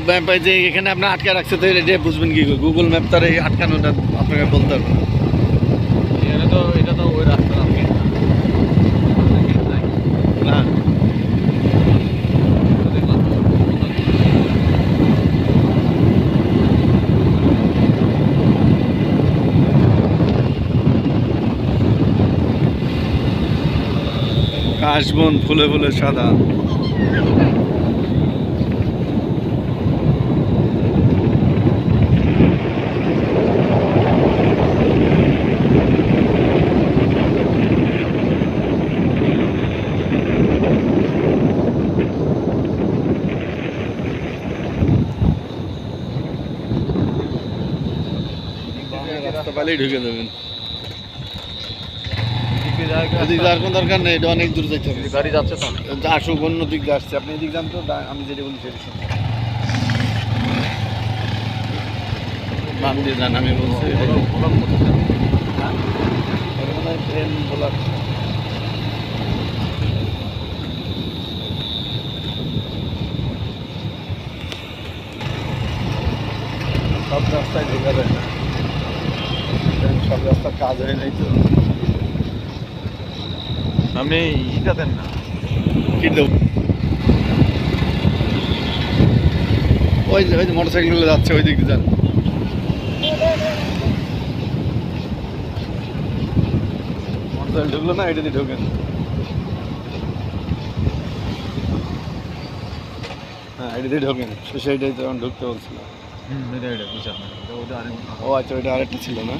Map যে এখানে আপনার আটকে রাখছে তো এটা বুঝবেন কি করে? গুগল ম্যাপ তার এই আটকানোটা আপনাকে বলতে পারবে না। এটা তো ওই রাস্তা আপনি না কাশবন ফুলে ফুলে সাদা। রাস্তা পালেই ঢুকে দেবেন। এদিকে আর কোনো দরকার নেই, এটা অনেক দূর যাইতে হবে। গাড়ি যাচ্ছে তো আসুক, অন্য দিক দিয়ে আসছে, আপনি এদিক যান তো, আমি যেটা বলি সেটা শুনুন। বাম দিয়ে যান, আমি বলছি ট্রেন বলার সব রাস্তায় ঢোকা যায় না, সব রাস্তার কাজ হয় নাই তো। আপনি ইটা দেন না কিন্তু ওই যে মোটর সাইকেলগুলো যাচ্ছে ওই দিক দিয়ে যান। মোটর সাইকেল ঢুকলো না, এটা দিয়ে ঢোকেন। হ্যাঁ, এটা দিয়ে ঢোকেন, সেইটাই তো ঢুকতে বলছিলাম। এটা বুঝলাম ও আচ্ছা, ওইটা আরেকটা ছিল না।